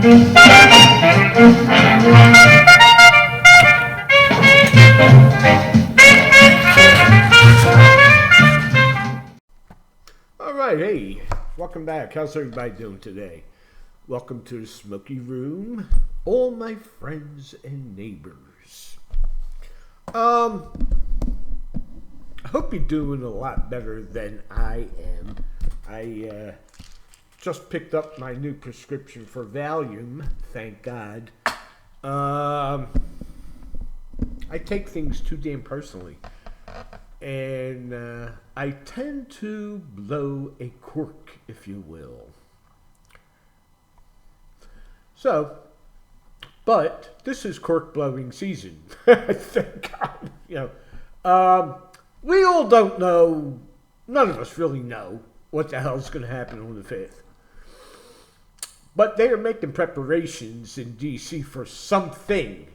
All right, hey, welcome back. How's everybody doing today? Welcome to the Smoky Room, all my friends and neighbors. I hope you're doing a lot better than I am. I just picked up my new prescription for Valium, thank God. I take things too damn personally. And I tend to blow a cork, if you will. So, but this is cork blowing season. Thank God. We all don't know, none of us really know what the hell's going to happen on the 5th. But they are making preparations in D.C. for something.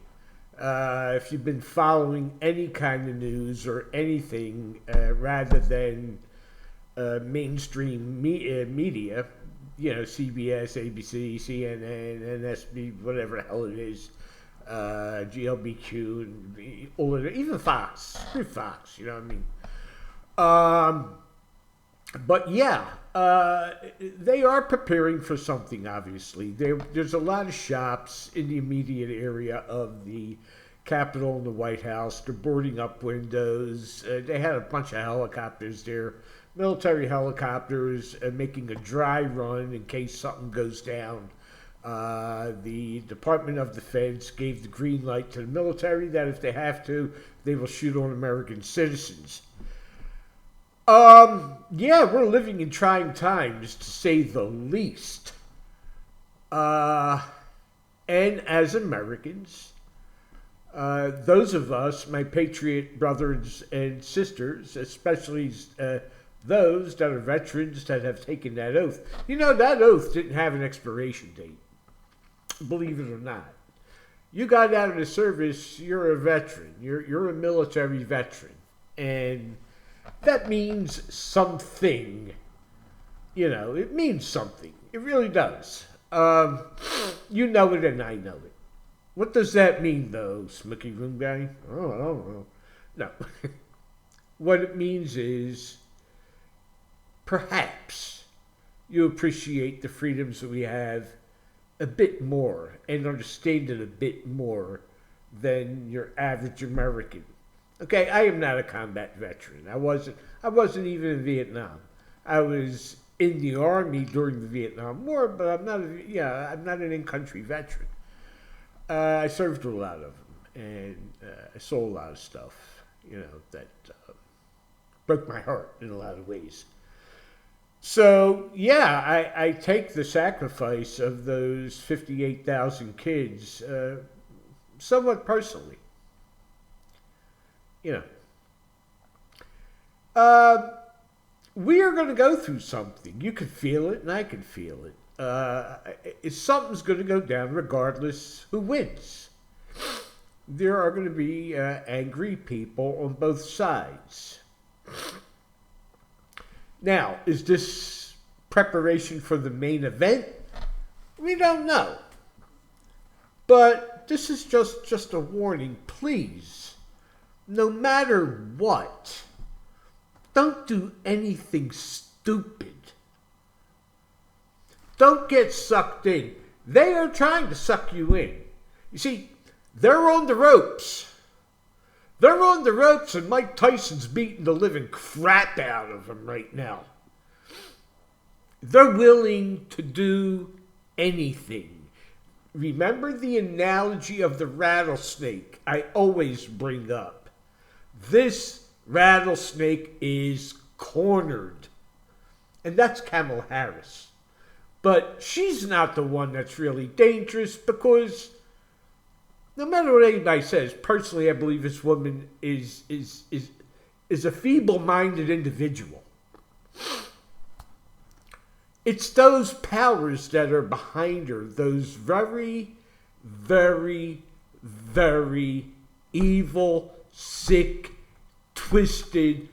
If you've been following any kind of news or anything rather than mainstream media, CBS, ABC, CNN, NSB, whatever the hell it is, GLBQ, and all of it, even Fox, you know what I mean? But yeah, they are preparing for something, obviously. There's a lot of shops in the immediate area of the Capitol and the White House. They're boarding up windows. They had a bunch of helicopters there, military helicopters, making a dry run in case something goes down. The Department of Defense gave the green light to the military that if they have to, they will shoot on American citizens. Yeah, we're living in trying times, to say the least. And as Americans, those of us, my patriot brothers and sisters, especially those that are veterans that have taken that oath. That oath didn't have an expiration date, believe it or not. You got out of the service, you're a veteran. You're a military veteran. And that means something. It means something. It really does. You know it and I know it. What does that mean, though, Smoky Room guy? Oh, I don't know. No. What it means is perhaps you appreciate the freedoms that we have a bit more and understand it a bit more than your average American. Okay, I am not a combat veteran. I wasn't even in Vietnam. I was in the Army during the Vietnam War, but I'm not an in-country veteran. I served with a lot of them, and I saw a lot of stuff, that broke my heart in a lot of ways. So, yeah, I take the sacrifice of those 58,000 kids somewhat personally. We are going to go through something. You can feel it, and I can feel it. Something's going to go down regardless who wins. There are going to be angry people on both sides. Now, is this preparation for the main event? We don't know. But this is just a warning. Please, no matter what, don't do anything stupid. Don't get sucked in. They are trying to suck you in. You see, they're on the ropes. They're on the ropes, and Mike Tyson's beating the living crap out of them right now. They're willing to do anything. Remember the analogy of the rattlesnake I always bring up. This rattlesnake is cornered. And that's Kamala Harris. But she's not the one that's really dangerous, because no matter what anybody says, personally I believe this woman is a feeble-minded individual. It's those powers that are behind her, those very, very, very evil, sick, twisted,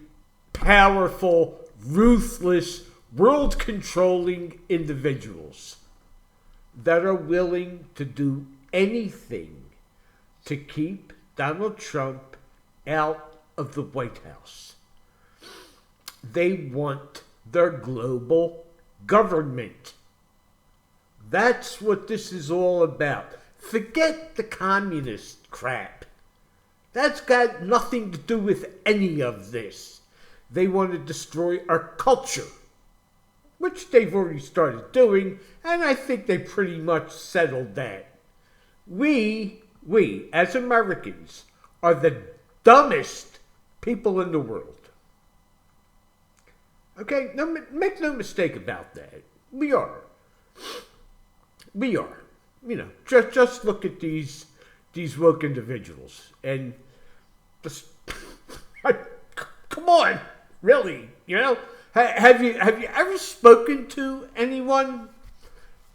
powerful, ruthless, world-controlling individuals. that are willing to do anything to keep Donald Trump out of the White House. They want their global government. That's what this is all about. Forget the communist crap. That's got nothing to do with any of this. They want to destroy our culture, which they've already started doing, and I think they pretty much settled that. We, as Americans, are the dumbest people in the world. Okay? No, make no mistake about that. We are. We are. You know, just look at these woke individuals and just come on, really, you know? Have you ever spoken to anyone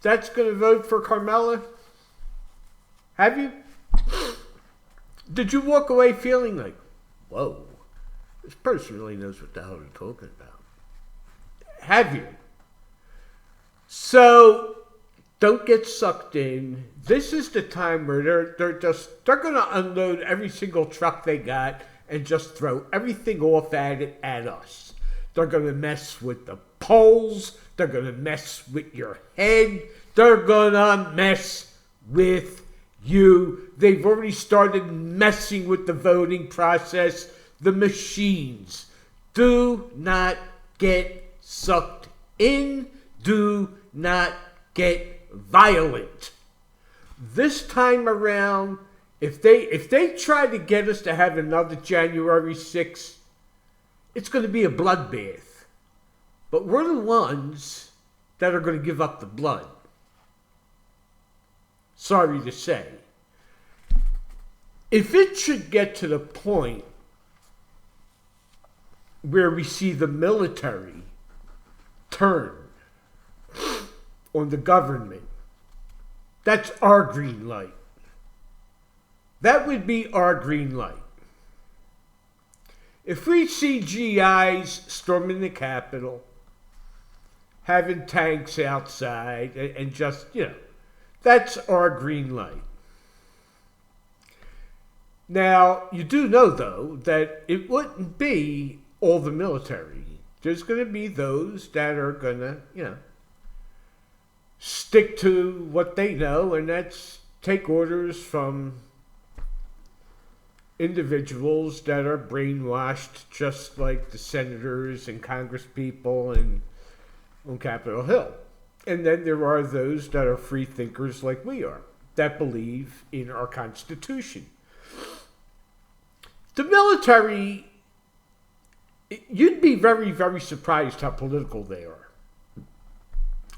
that's going to vote for Carmela? Have you? Did you walk away feeling like, whoa, this person really knows what the hell they're talking about? Have you? So don't get sucked in. This is the time where they're going to unload every single truck they got and just throw everything off at us. They're going to mess with the polls. They're going to mess with your head. They're going to mess with you. They've already started messing with the voting process. The machines. Do not get sucked in. Do not get violent. This time around, if they try to get us to have another January 6th, it's going to be a bloodbath. But we're the ones that are going to give up the blood. Sorry to say. If it should get to the point where we see the military turn on the government, that's our green light. That would be our green light. If we see GIs storming the Capitol, having tanks outside, and just, you know, that's our green light. Now, you do know, though, that it wouldn't be all the military. There's going to be those that are going to, you know, stick to what they know, and that's take orders from individuals that are brainwashed, just like the senators and congresspeople and on Capitol Hill. And then there are those that are free thinkers like we are, that believe in our Constitution. The military, you'd be very, very surprised how political they are.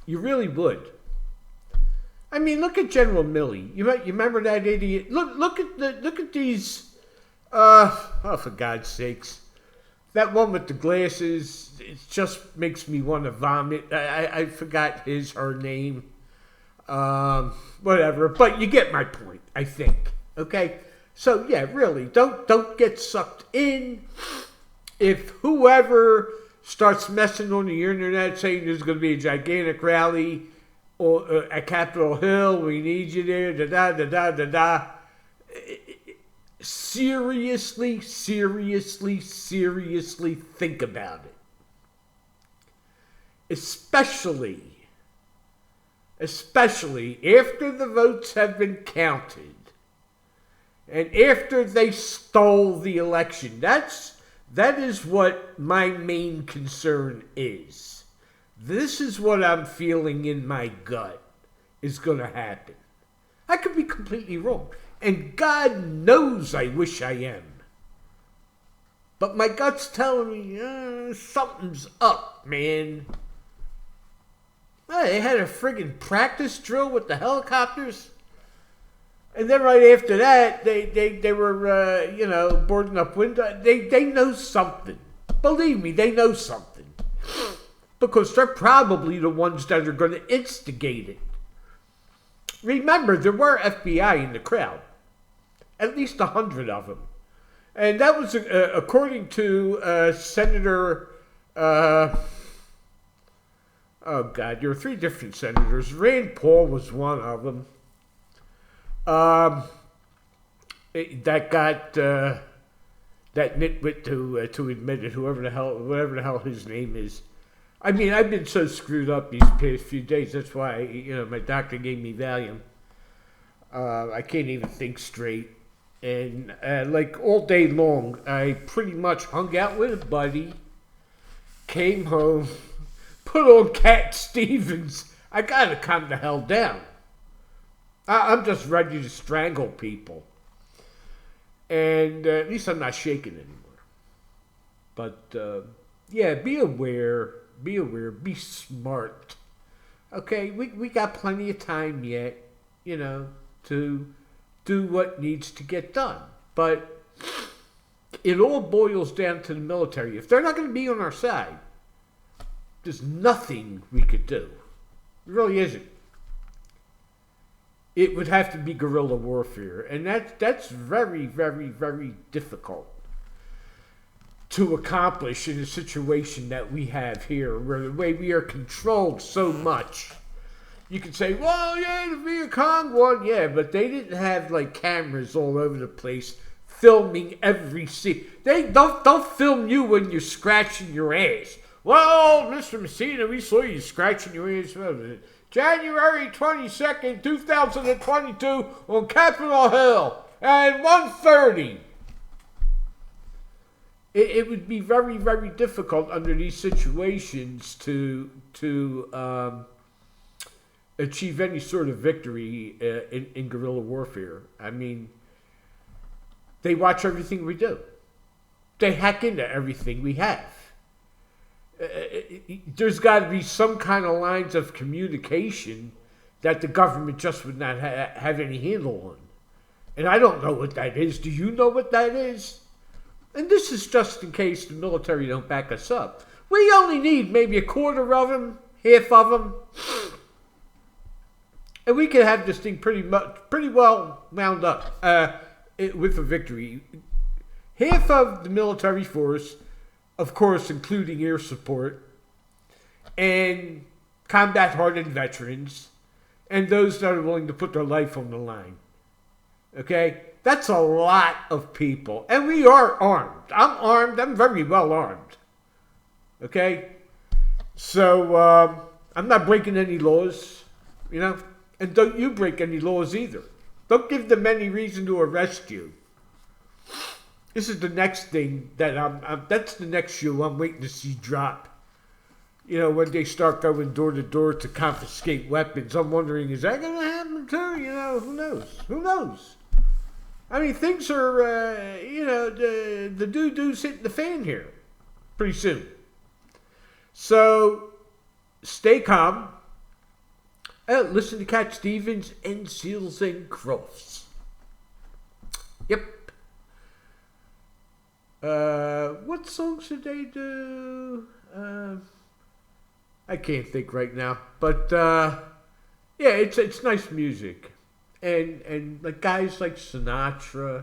You really would. I mean, look at General Milley. You remember that idiot? Look at these. For God's sakes, that one with the glasses. It just makes me want to vomit. I forgot her name. Whatever. But you get my point, I think. Okay. So yeah, really, don't get sucked in. If whoever starts messing on the internet saying there's going to be a gigantic rally or at Capitol Hill, we need you there, seriously think about it. Especially after the votes have been counted and after they stole the election. That is what my main concern is. This is what I'm feeling in my gut is going to happen. I could be completely wrong. And God knows I wish I am. But my gut's telling me, something's up, man. Well, they had a friggin' practice drill with the helicopters. And then right after that, they were, boarding up windows. They know something. Believe me, they know something. Because they're probably the ones that are going to instigate it. Remember, there were FBI in the crowd. At least 100 of them. And that was according to Senator Oh, God, there were 3 different senators. Rand Paul was one of them. That got that nitwit to admit it, whatever the hell his name is. I mean, I've been so screwed up these past few days. That's why, my doctor gave me Valium. I can't even think straight. And, like, all day long, I pretty much hung out with a buddy, came home, put on Cat Stevens. I gotta calm the hell down. I'm just ready to strangle people. And at least I'm not shaking anymore. But, yeah, be aware, be smart. Okay, we got plenty of time yet, to do what needs to get done. But it all boils down to the military. If they're not going to be on our side, there's nothing we could do. It really isn't. It would have to be guerrilla warfare, and that's very, very, very difficult to accomplish in a situation that we have here, where the way we are controlled so much. You can say, well, yeah, the Viet Cong won, yeah, but they didn't have like cameras all over the place filming every scene. They don't film you when you're scratching your ass. Well, Mr. Messina, we saw you scratching your ass. January 22nd, 2022 on Capitol Hill at 1:30. It would be very, very difficult under these situations to achieve any sort of victory in guerrilla warfare. I mean, they watch everything we do. They hack into everything we have. There's got to be some kind of lines of communication that the government just would not have any handle on. And I don't know what that is. Do you know what that is? And this is just in case the military don't back us up. We only need maybe a quarter of them, half of them, and we can have this thing pretty well wound up with a victory. Half of the military force, of course, including air support, and combat-hardened veterans, and those that are willing to put their life on the line. Okay? That's a lot of people. And we are armed. I'm armed. I'm very well armed. Okay? So, I'm not breaking any laws, And don't you break any laws either. Don't give them any reason to arrest you. This is the next thing that that's the next shoe I'm waiting to see drop. When they start going door to door to confiscate weapons, I'm wondering, is that going to happen too? Who knows? Who knows? I mean, things are, the doo-doo's hitting the fan here pretty soon. So, stay calm. Listen to Cat Stevens and Seals and Crofts. Yep. What song should they do? I can't think right now. But, yeah, it's nice music. And like guys like Sinatra,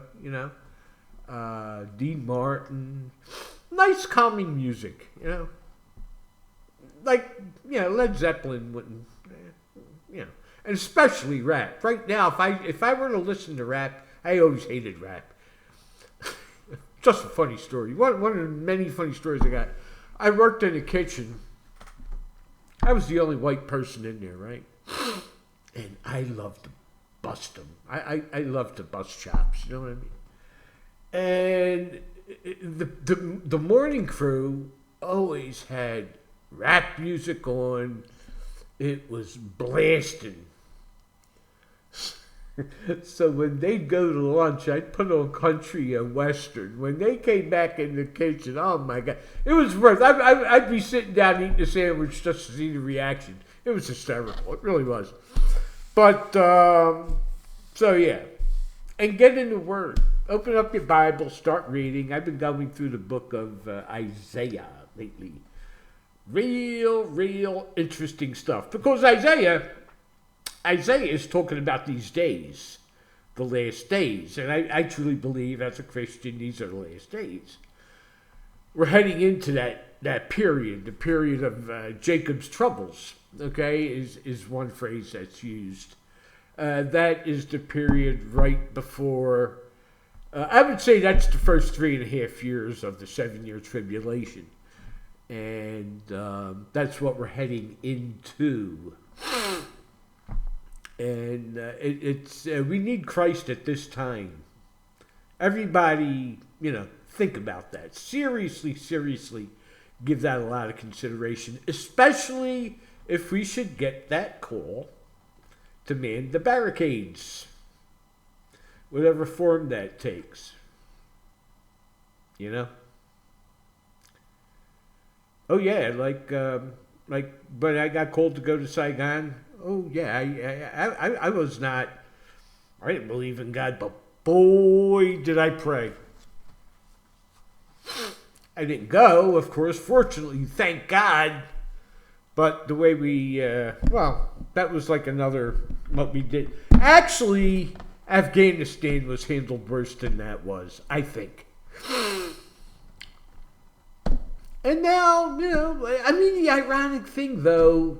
Dean Martin. Nice calming music, Like, Led Zeppelin wouldn't, and especially rap. Right now, if I were to listen to rap, I always hated rap. Just a funny story. One of the many funny stories I got. I worked in a kitchen. I was the only white person in there, right? And I loved to bust them. I love to bust chops, you know what I mean? And the morning crew always had rap music on. It was blasting. So when they'd go to lunch, I'd put on country and western. When they came back in the kitchen, oh my God, it was worth. I'd be sitting down eating a sandwich just to see the reaction. It was hysterical. It really was. But so yeah, and get in the Word. Open up your Bible, start reading. I've been going through the book of Isaiah lately. Real interesting stuff. Because Isaiah is talking about these days, the last days. And I truly believe as a Christian, these are the last days. We're heading into that that period, the period of Jacob's troubles, okay, is one phrase that's used. That is the period right before, I would say that's the first 3.5 years of the 7-year tribulation. And that's what we're heading into. And it's we need Christ at this time. Everybody, think about that. Seriously give that a lot of consideration, especially if we should get that call to man the barricades, whatever form that takes. Oh yeah, like when I got called to go to Saigon. Oh yeah, I was not. I didn't believe in God, but boy, did I pray. I didn't go, of course. Fortunately, thank God. But the way we, that was like what we did. Actually, Afghanistan was handled worse than that was, I think. And now, the ironic thing, though,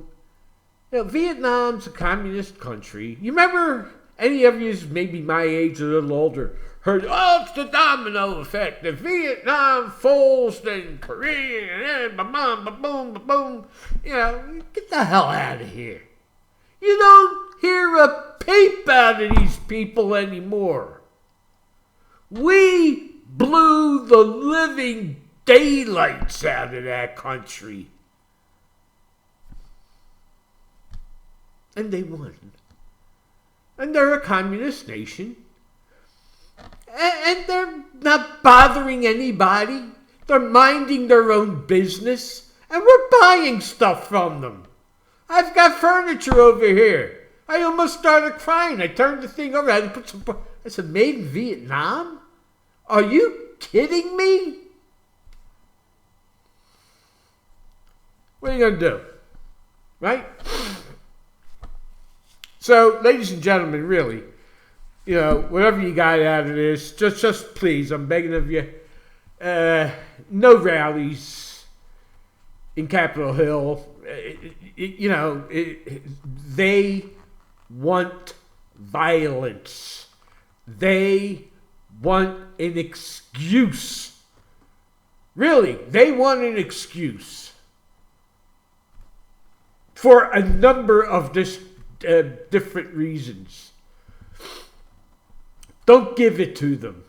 Vietnam's a communist country. You remember, any of you maybe my age or a little older, heard, it's the domino effect. If Vietnam falls, then Korea, and ba-boom, ba-boom, ba-boom. Get the hell out of here. You don't hear a peep out of these people anymore. We blew the living daylights out of that country. And they won. And they're a communist nation. And they're not bothering anybody. They're minding their own business. And we're buying stuff from them. I've got furniture over here. I almost started crying. I turned the thing over. I said, made in Vietnam? Are you kidding me? What are you going to do? Right? So, ladies and gentlemen, really, whatever you got out of this, just please, I'm begging of you, no rallies in Capitol Hill. They want violence. They want an excuse. Really, they want an excuse for a number of different reasons. Don't give it to them.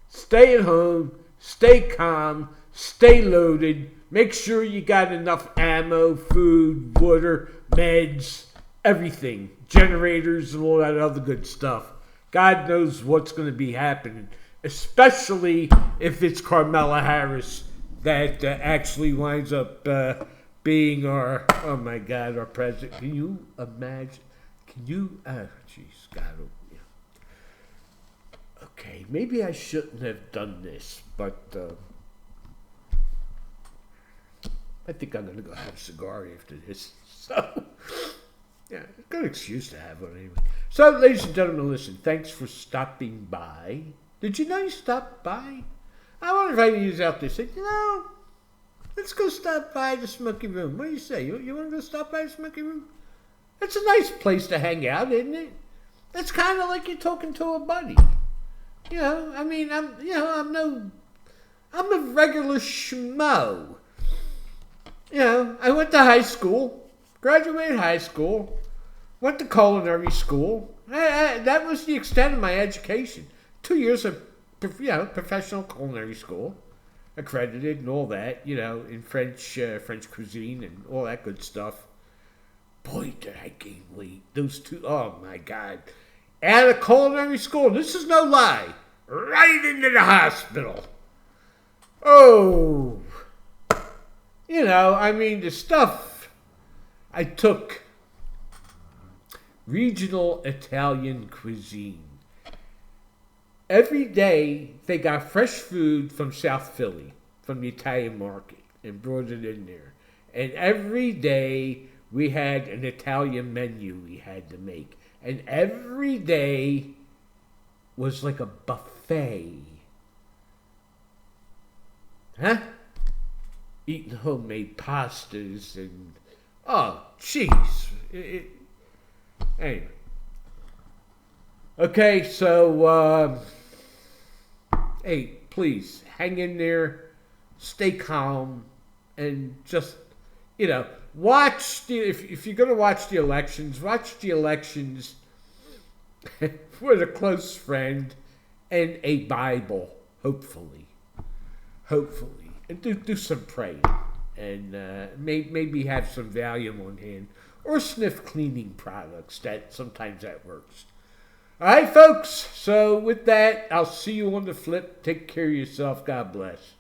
Stay at home, stay calm, stay loaded. Make sure you got enough ammo, food, water, meds, everything. Generators and all that other good stuff. God knows what's going to be happening. Especially if it's Kamala Harris that actually winds up being our president. Can you imagine? God. Okay, maybe I shouldn't have done this, but I think I'm going to go have a cigar after this. So, yeah, good excuse to have one anyway. So, ladies and gentlemen, listen, thanks for stopping by. Did you know you stopped by? I wonder if I can use out there. Say, let's go stop by the Smoky Room. What do you say? You want to go stop by the Smoky Room? It's a nice place to hang out, isn't it? It's kind of like you're talking to a buddy. I'm a regular schmo. I went to high school, graduated high school, went to culinary school. That was the extent of my education. 2 years of, professional culinary school, accredited and all that, in French cuisine and all that good stuff. Boy, did I gain weight. Those two, oh my God. Out of culinary school, this is no lie, right into the hospital. Oh, the stuff I took, regional Italian cuisine. Every day they got fresh food from South Philly, from the Italian market, and brought it in there. And every day we had an Italian menu we had to make. And every day was like a buffet. Huh? eating homemade pastas and, oh, jeez. Anyway. Okay, so, hey, please, hang in there, stay calm, and just, watch if you're going to watch the elections with a close friend and a Bible, hopefully, and do some praying, and maybe have some Valium on hand, or sniff cleaning products. Sometimes that works. All right, folks. So with that, I'll see you on the flip. Take care of yourself. God bless.